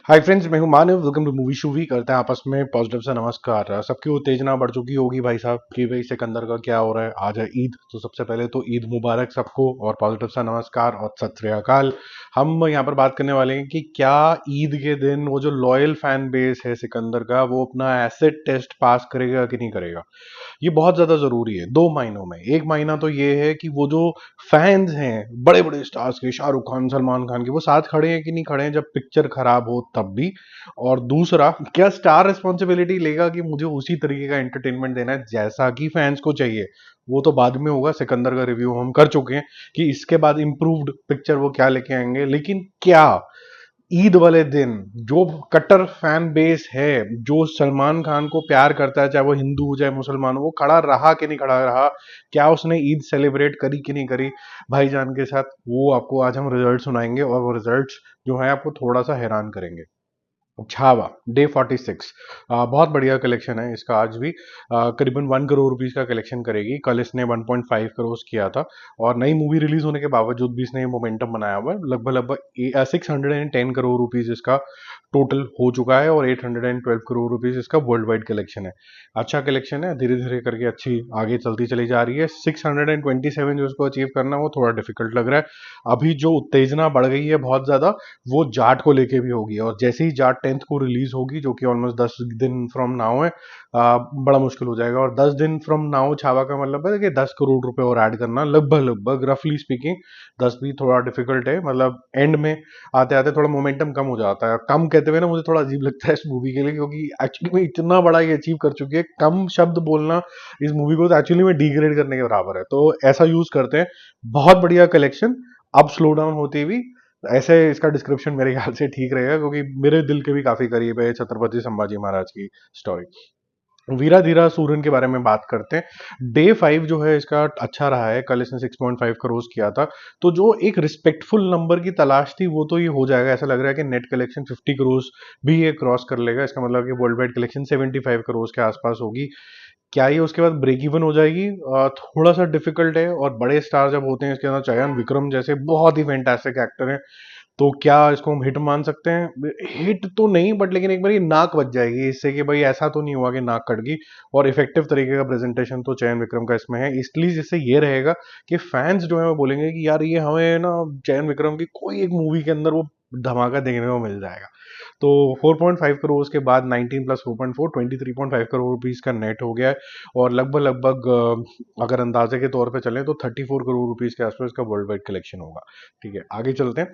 हाय friends, मैं हूं Manav. Welcome to movie shoovy. करते हैं आपस में पॉजिटिव से नमस्कार। सबकी उत्तेजना बढ़ चुकी होगी भाई साहब कि भाई सिकंदर का क्या हो रहा है। आज है ईद, तो सबसे पहले तो ईद मुबारक सबको और पॉजिटिव सा नमस्कार और सत श्री अकाल। हम यहाँ पर बात करने वाले हैं कि क्या ईद के दिन वो जो लॉयल फैन बेस है सिकंदर का, वो अपना एसिड टेस्ट पास करेगा कि नहीं करेगा। ये बहुत ज्यादा जरूरी है दो मायनों में। एक मायना तो ये है कि वो जो फैंस हैं बड़े बड़े स्टार्स के, शाहरुख खान, सलमान खान के, वो साथ खड़े हैं कि नहीं खड़े हैं जब पिक्चर खराब हो तब भी। और दूसरा, क्या स्टार रिस्पॉन्सिबिलिटी लेगा कि मुझे उसी तरीके का एंटरटेनमेंट देना है जैसा कि फैंस को चाहिए। वो तो बाद में होगा। सिकंदर का रिव्यू हम कर चुके हैं कि इसके बाद इंप्रूव्ड पिक्चर वो क्या लेके आएंगे। लेकिन क्या ईद वाले दिन जो कट्टर फैन बेस है, जो सलमान खान को प्यार करता है, चाहे वो हिंदू हो चाहे मुसलमान हो, वो खड़ा रहा कि नहीं खड़ा रहा। क्या उसने ईद सेलिब्रेट करी कि नहीं करी भाईजान के साथ, वो आपको आज हम रिजल्ट सुनाएंगे। और वो रिजल्ट जो है आपको थोड़ा सा हैरान करेंगे। छावा डे 46 बहुत बढ़िया कलेक्शन है इसका। आज भी करीबन 1 करोड़ रुपीस का कलेक्शन करेगी। कल इसने 1.5 करोड़ किया था। और नई मूवी रिलीज होने के बावजूद भी इसने मोमेंटम बनाया हुआ है। लगभग लगभग 610 करोड़ रुपीस इसका टोटल हो चुका है। और 812 करोड़ रुपीस इसका वर्ल्ड वाइड कलेक्शन है। अच्छा कलेक्शन है, धीरे धीरे करके अच्छी आगे चलती चली जा रही है। 627 जो इसको अचीव करना वो थोड़ा डिफिकल्ट लग रहा है। अभी जो उत्तेजना बढ़ गई है बहुत ज्यादा, वो जाट को लेके भी होगी। और जैसे ही जाट 10th को रिलीज होगी, जो कि ऑलमोस्ट 10 दिन फ्रॉम नाउ है, बड़ा मुश्किल हो जाएगा। और 10 दिन फ्रॉम नाउ छावा का मतलब है कि 10 करोड़ रुपए और ऐड करना, लगभग लगभग रफली स्पीकिंग। 10 भी थोड़ा डिफिकल्ट है, मतलब एंड में आते आते थोड़ा मोमेंटम कम हो जाता है। कम कहते हुए ना मुझे थोड़ा अजीब लगता है इस मूवी के लिए, क्योंकि एक्चुअली में इतना बड़ा ये अचीव कर चुकी है। कम शब्द बोलना इस मूवी को तो एक्चुअली में डिग्रेड करने के बराबर है, तो ऐसा यूज करते हैं। बहुत बढ़िया कलेक्शन। अब स्लो डाउन होती हुई, ऐसे इसका डिस्क्रिप्शन मेरे ख्याल से ठीक रहेगा, क्योंकि मेरे दिल के भी काफी करीब है छत्रपति संभाजी महाराज की स्टोरी। वीरा धीरा सूरन के बारे में बात करते हैं। डे 5 जो है इसका अच्छा रहा है। कल इसने 6.5 करोड़ किया था। तो जो एक रिस्पेक्टफुल नंबर की तलाश थी वो तो ये हो जाएगा। ऐसा लग रहा है कि नेट कलेक्शन 50 करोड़ भी ये क्रॉस कर लेगा। इसका मतलब कि वर्ल्ड वाइड कलेक्शन 75 करोड़ के आसपास होगी। क्या ये उसके बाद ब्रेक इवन हो जाएगी, थोड़ा सा डिफिकल्ट है। और बड़े स्टार जब होते हैं, इसके अंदर चयन विक्रम जैसे बहुत ही फैंटास्टिक एक्टर हैं, तो क्या इसको हम हिट मान सकते हैं? हिट तो नहीं, बट लेकिन एक बार ये नाक बच जाएगी इससे कि भाई ऐसा तो नहीं हुआ कि नाक कट गई। और इफेक्टिव तरीके का प्रेजेंटेशन तो चयन विक्रम का इसमें है, इसलिए जिससे ये रहेगा कि फैंस जो है वो बोलेंगे कि यार ये हमें ना चयन विक्रम की कोई एक मूवी के अंदर वो धमाका देखने को मिल जाएगा। तो 4.5 करोड़ के बाद 19 प्लस 4.4 23.5 करोड़ रुपीस का नेट हो गया है। और लगभग लगभग अगर अंदाजे के तौर पे चलें तो 34 करोड़ रुपीस के आसपास का वर्ल्ड वाइड कलेक्शन होगा। ठीक है, आगे चलते हैं।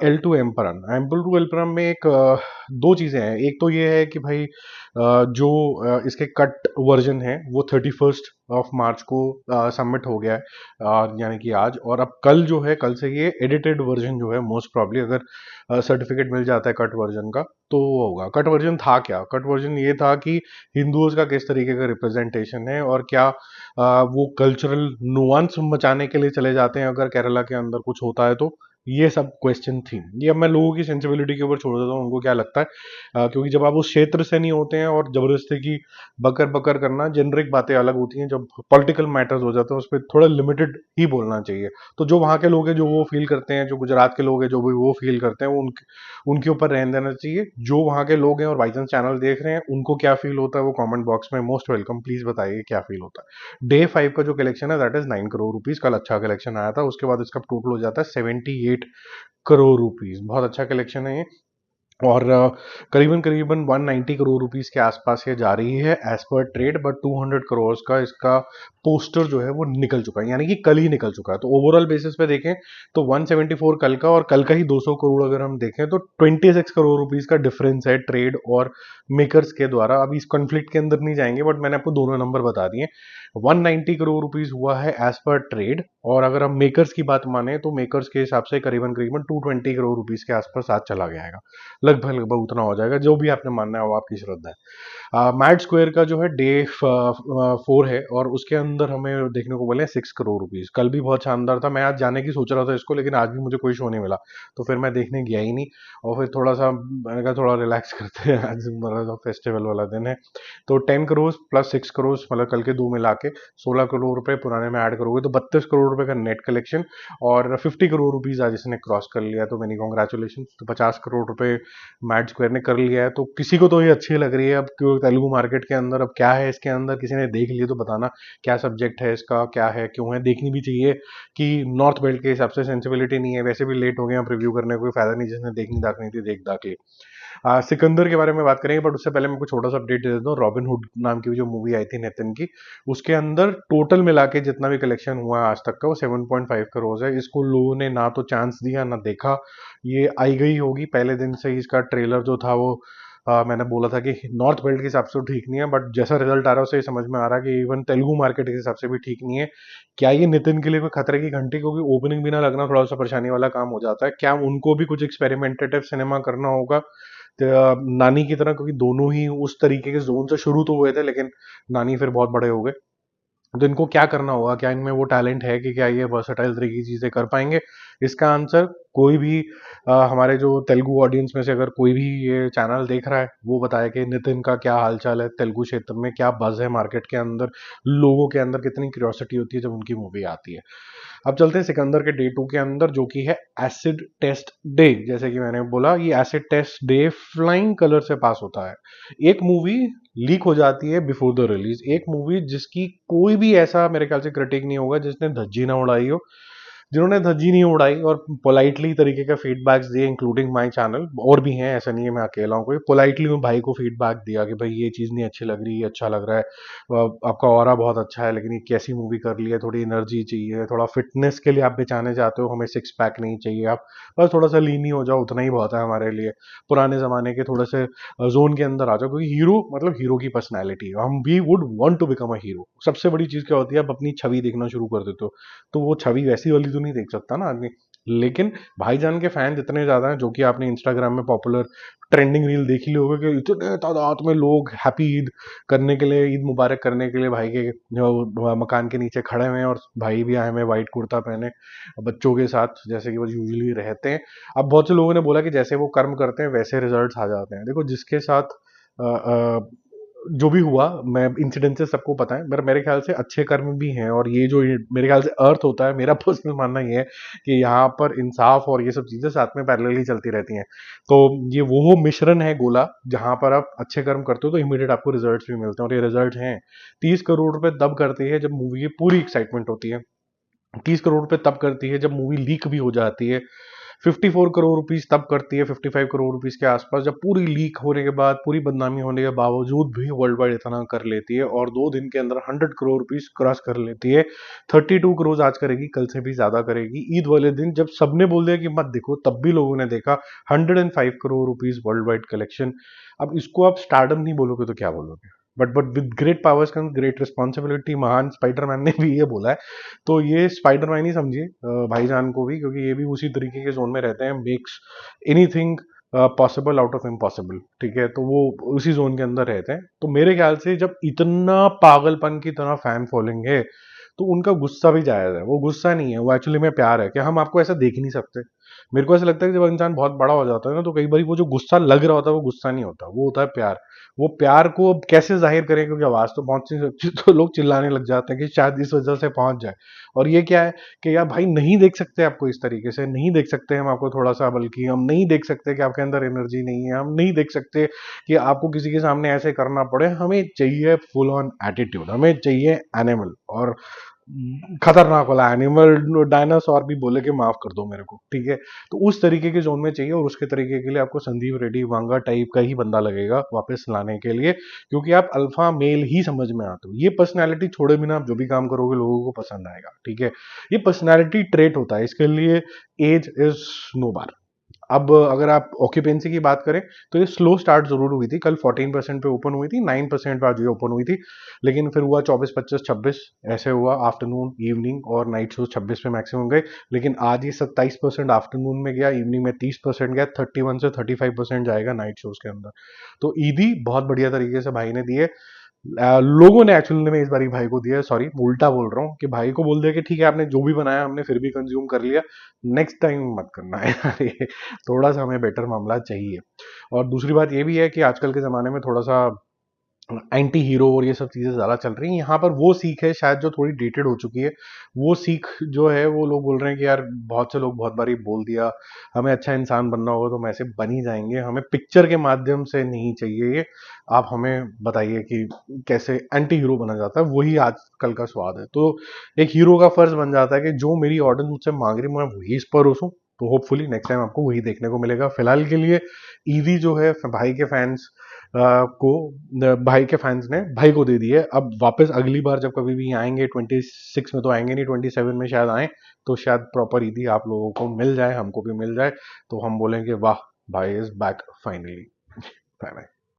L2 एम्परन, एम्पल टू एम्परन में एक दो चीजें हैं। एक तो ये है कि भाई जो इसके कट वर्जन है वो 31 मार्च को सबमिट हो गया है, यानी कि आज। और अब कल जो है, कल से ये एडिटेड वर्जन जो है, मोस्ट प्रॉब्ली अगर सर्टिफिकेट मिल जाता है कट वर्जन का तो वो होगा। कट वर्जन था क्या? कट वर्जन ये था कि हिंदुओं का किस तरीके का रिप्रेजेंटेशन है, और क्या वो कल्चरल नुआंस मचाने के लिए चले जाते हैं अगर केरला के अंदर कुछ होता है तो। ये सब क्वेश्चन थी। ये अब मैं लोगों की सेंसिबिलिटी के ऊपर छोड़ देता हूँ, उनको क्या लगता है। क्योंकि जब आप उस क्षेत्र से नहीं होते हैं और जबरदस्ती की बकर बकर करना, जेनरिक बातें अलग होती हैं। जब पॉलिटिकल मैटर्स हो जाते हैं उस पर थोड़ा लिमिटेड ही बोलना चाहिए। तो जो वहाँ के लोग हैं जो वो फील करते हैं, जो गुजरात के लोग हैं जो भी वो फील करते हैं, वो उनके ऊपर रहने देना चाहिए। जो वहाँ के लोग हैं और बाईचांस चैनल देख रहे हैं, उनको क्या फील होता है वो कमेंट बॉक्स में मोस्ट वेलकम, प्लीज बताइए क्या फील होता है। डे 5 का जो कलेक्शन है दैट इज 9 करोड़ रुपीज। कल अच्छा कलेक्शन आया था। उसके बाद इसका टोटल हो जाता है 78 करोड़ रुपीज। बहुत अच्छा कलेक्शन है ये। और करीबन करीबन 190 करोड़ रुपीस के आसपास ये जा रही है as per trade. But 200 crore का इसका पोस्टर जो है वो निकल चुका है, यानी कि कल ही निकल चुका है। तो ओवरऑल बेसिस पे देखें तो 174 कल का, और कल का ही 200 करोड़ अगर हम देखें तो 26 करोड़ रुपीस का डिफरेंस है ट्रेड और मेकर्स के द्वारा। अभी इस कॉन्फ्लिक्ट के अंदर नहीं जाएंगे, बट मैंने आपको दोनों नंबर बता दिए। 190 करोड़ रुपीस हुआ है एज पर ट्रेड। और अगर हम मेकर्स की बात माने तो मेकर्स के हिसाब से करीबन करीबन 220 करोड़ रुपीस के आसपास आज चला गया है। लगभग लगभग उतना हो जाएगा, जो भी आपने मानना है वो आपकी श्रद्धा है। मैड स्क्वायर का जो है डे 4 है, और उसके अंदर हमें देखने को बोले 6 करोड़ रुपीज। कल भी बहुत शानदार था। मैं आज जाने की सोच रहा था इसको, लेकिन आज भी मुझे कोई शो नहीं मिला, तो फिर मैं देखने गया ही नहीं। और फिर थोड़ा सा मैंने कहा थोड़ा रिलैक्स करते हैं, आज मतलब फेस्टिवल वाला दिन है। तो 10 करोड़ प्लस 6 करोड़, मतलब कल के दो मिला के 16 करोड़ रुपए पुराने में ऐड करोगे तो 32 करोड़ रुपए का नेट कलेक्शन और 50 करोड़ रुपीज आज इसने क्रॉस कर लिया, तो मेनी कॉन्ग्रेचुलेशन। तो 50 करोड़ रुपए मैड स्क्वायर ने कर लिया है, तो किसी को तो ये अच्छी लग रही है। अब तेलुगु मार्केट के अंदर अब क्या है इसके अंदर, किसी ने देख लिया तो बताना क्या सब्जेक्ट है इसका, क्या है, क्यों है, देखनी भी चाहिए कि नॉर्थ बेल्ट के हिसाब से सेंसिबिलिटी नहीं है। वैसे भी लेट हो गए, अब रिव्यू करने का कोई फायदा नहीं, जिसने देखनी दाखनी थी देख दाख ली। सिकंदर के बारे में बात करेंगे, बट उससे पहले मैं कुछ छोटा सा अपडेट दे देता हूँ। रॉबिन हुड नाम की जो मूवी आई थी नितिन की, उसके अंदर टोटल मिला के जितना भी कलेक्शन हुआ है आज तक का वो 7.5 करोड़ है। इसको लोगों ने ना तो चांस दिया ना देखा, ये आई गई होगी पहले दिन से ही। इसका ट्रेलर जो था वो मैंने बोला था कि नॉर्थ बेल्ट के हिसाब से तो ठीक नहीं है, बट जैसा रिजल्ट आ रहा है उससे ये समझ में आ रहा है कि इवन तेलुगु मार्केट के हिसाब से भी ठीक नहीं है। क्या ये नितिन के लिए कोई खतरे की घंटी, क्योंकि ओपनिंग भी ना लगना थोड़ा सा परेशानी वाला काम हो जाता है। क्या उनको भी कुछ एक्सपेरिमेंटेटिव सिनेमा करना होगा नानी की तरह, क्योंकि दोनों ही उस तरीके के जोन से शुरू तो हुए थे, लेकिन नानी फिर बहुत बड़े हो गए। तो इनको क्या करना होगा, क्या इनमें वो टैलेंट है कि क्या ये वर्सेटाइल तरीके की चीजें कर पाएंगे? इसका आंसर कोई भी हमारे जो तेलुगु ऑडियंस में से अगर कोई भी ये चैनल देख रहा है वो बताए कि नितिन का क्या हालचाल है, तेलुगु क्षेत्र में क्या बज है, मार्केट के अंदर लोगों के अंदर कितनी क्यूरियोसिटी होती है जब उनकी मूवी आती है। अब चलते हैं सिकंदर के डे 2 के अंदर, जो कि है एसिड टेस्ट डे। जैसे कि मैंने बोला, ये acid test day flying colour से पास होता है। एक मूवी लीक हो जाती है बिफोर द रिलीज, एक मूवी जिसकी कोई भी ऐसा मेरे ख्याल से क्रिटिक नहीं होगा जिसने धज्जी ना उड़ाई हो। जिन्होंने धज्जी नहीं उड़ाई और पोलाइटली तरीके का फीडबैक्स दिए, इंक्लूडिंग माय चैनल, और भी हैं, ऐसा नहीं है मैं अकेला हूँ कोई। पोलाइटली मैं भाई को फीडबैक दिया कि भाई ये चीज़ नहीं अच्छी लग रही, ये अच्छा लग रहा है, आपका ऑरा बहुत अच्छा है, लेकिन ये कैसी मूवी कर ली है, थोड़ी एनर्जी चाहिए, थोड़ा फिटनेस के लिए आप बेचाने जाते हो, हमें सिक्स पैक नहीं चाहिए, आप बस थोड़ा सा लीन ही हो जाओ, उतना ही बहुत है हमारे लिए। पुराने ज़माने के थोड़े से जोन के अंदर आ जाओ, क्योंकि हीरो मतलब हीरो की पर्सनैलिटी, हम we would want to become a hero. सबसे बड़ी चीज़ क्या होती है, आप अपनी छवि देखना शुरू कर देते हो, तो वो छवि वैसी वाली तो नहीं देख सकता ना आदमी। लेकिन भाईजान के फैन इतने ज्यादा हैं, जो कि आपने इंस्टाग्राम में पॉपुलर ट्रेंडिंग रील देखी ली होगी कि इतने तादाद में लोग हैप्पी ईद करने के लिए, ईद मुबारक करने के लिए भाई के जो मकान के नीचे खड़े हुए हैं, और भाई भी आए हुए व्हाइट कुर्ता पहने बच्चों के साथ, जैसे कि वो यूजुअली रहते हैं। अब बहुत से लोगों ने बोला कि जैसे वो कर्म करते हैं वैसे रिजल्ट्स आ जाते हैं। देखो, जिसके साथ अ, अ, जो भी हुआ, मैं इंसिडेंसेस सबको पता है, मेरे ख्याल से अच्छे कर्म भी हैं, और ये जो मेरे ख्याल से अर्थ होता है, मेरा पर्सनल मानना ये है कि यहाँ पर इंसाफ और ये सब चीजें साथ में पैरेलली चलती रहती हैं। तो ये वो मिश्रण है गोला, जहां पर आप अच्छे कर्म करते हो तो इमीडिएट आपको रिजल्ट्स भी मिलते हैं, और ये रिजल्ट हैं। 30 करोड़ रुपए तब करती है जब मूवी की पूरी एक्साइटमेंट होती है। 30 करोड़ रुपए तब करती है जब मूवी लीक भी हो जाती है। 54 करोड़ रुपीज तब करती है, 55 करोड़ रुपीज के आसपास, जब पूरी लीक होने के बाद, पूरी बदनामी होने के बावजूद भी वर्ल्ड वाइड इतना कर लेती है, और 2 दिन के अंदर 100 करोड़ रुपीज क्रॉस कर लेती है। 32 करोड़ आज करेगी, कल से भी ज्यादा करेगी। ईद वाले दिन जब सबने बोल दिया कि मत देखो, तब भी लोगों ने देखा। 105 crore rupees world wide collection. अब इसको आप स्टारडम नहीं बोलोगे तो क्या बोलोगे? But with great powers come great responsibility, महान स्पाइडरमैन ने भी ये बोला है। तो ये स्पाइडरमैन ही समझिए भाईजान को भी, क्योंकि ये भी उसी तरीके के जोन में रहते हैं, makes anything possible out of impossible. ठीक है, तो वो उसी जोन के अंदर रहते हैं। तो मेरे ख्याल से जब इतना पागलपन की तरह फैन फॉलोइंग है, तो उनका गुस्सा भी जायज है। वो गुस्सा नहीं है, वो एक्चुअली में प्यार है कि हम आपको ऐसा देख ही नहीं सकते। मेरे को ऐसा लगता है कि जब इंसान बहुत बड़ा हो जाता है ना, तो कई बार वो जो गुस्सा लग रहा होता है वो गुस्सा नहीं होता, वो होता है प्यार। वो प्यार को अब कैसे जाहिर करें, क्योंकि आवाज तो पहुंच नहीं सकती, तो लोग चिल्लाने लग जाते हैं कि शायद इस वजह से पहुंच जाए। और ये क्या है कि यार भाई, नहीं देख सकते आपको इस तरीके से, नहीं देख सकते हम आपको थोड़ा सा, बल्कि हम नहीं देख सकते कि आपके अंदर एनर्जी नहीं है, हम नहीं देख सकते कि आपको किसी के सामने ऐसे करना पड़े। हमें चाहिए फुल ऑन एटीट्यूड, हमें चाहिए एनिमल, और खतरनाक वाला एनिमल, डायनासोर भी बोले कि माफ कर दो मेरे को, ठीक है। तो उस तरीके के जोन में चाहिए, और उसके तरीके के लिए आपको संदीप रेड्डी वांगा टाइप का ही बंदा लगेगा वापस लाने के लिए, क्योंकि आप अल्फा मेल ही समझ में आते हो। ये पर्सनैलिटी छोड़े बिना आप जो भी काम करोगे लोगों को पसंद आएगा, ठीक है। ये पर्सनैलिटी ट्रेट होता है, इसके लिए एज इज नो बार। अब अगर आप ऑक्यूपेंसी की बात करें, तो ये स्लो स्टार्ट जरूर हुई थी। कल 14% पे ओपन हुई थी, 9% पे आज ये ओपन हुई थी, लेकिन फिर हुआ 24, 25, 26, ऐसे हुआ आफ्टरनून, इवनिंग और नाइट शो 26 पे मैक्सिमम गए। लेकिन आज ये 27% आफ्टरनून में गया, इवनिंग में 30% गया, 31 से 35% जाएगा नाइट शोज के अंदर। तो ईदी बहुत बढ़िया तरीके से भाई ने दिए। लोगों ने एक्चुअली में इस बारी भाई को दिया, सॉरी उल्टा बोल रहा हूँ, कि भाई को बोल दिया कि ठीक है, आपने जो भी बनाया हमने फिर भी कंज्यूम कर लिया, नेक्स्ट टाइम मत करना है यार, ये थोड़ा सा हमें बेटर मामला चाहिए। और दूसरी बात ये भी है कि आजकल के ज़माने में थोड़ा सा एंटी हीरो और ये सब चीज़ें ज़्यादा चल रही हैं। यहाँ पर वो सीख है शायद जो थोड़ी डेटेड हो चुकी है। वो सीख जो है वो लोग बोल रहे हैं कि यार बहुत से लोग बहुत बारी बोल दिया, हमें अच्छा इंसान बनना होगा तो हम ऐसे बन ही जाएंगे, हमें पिक्चर के माध्यम से नहीं चाहिए ये। आप हमें बताइए कि कैसे एंटी हीरो बना जाता है, वही आजकल का स्वाद है। तो एक हीरो का फर्ज बन जाता है कि जो मेरी ऑडियंस मुझसे मांग रही मैं वही इस पर हूँ। तो होपफुली नेक्स्ट टाइम आपको वही देखने को मिलेगा। फिलहाल के लिए ईवी जो है भाई के फैंस को भाई के फैंस ने भाई को दे दी है। अब वापस अगली बार जब कभी भी आएंगे 26 में तो आएंगे नहीं, 27 में शायद आए, तो शायद प्रॉपर ईदी आप लोगों को मिल जाए, हमको भी मिल जाए, तो हम बोलेंगे वाह भाई is back finally. Bye bye.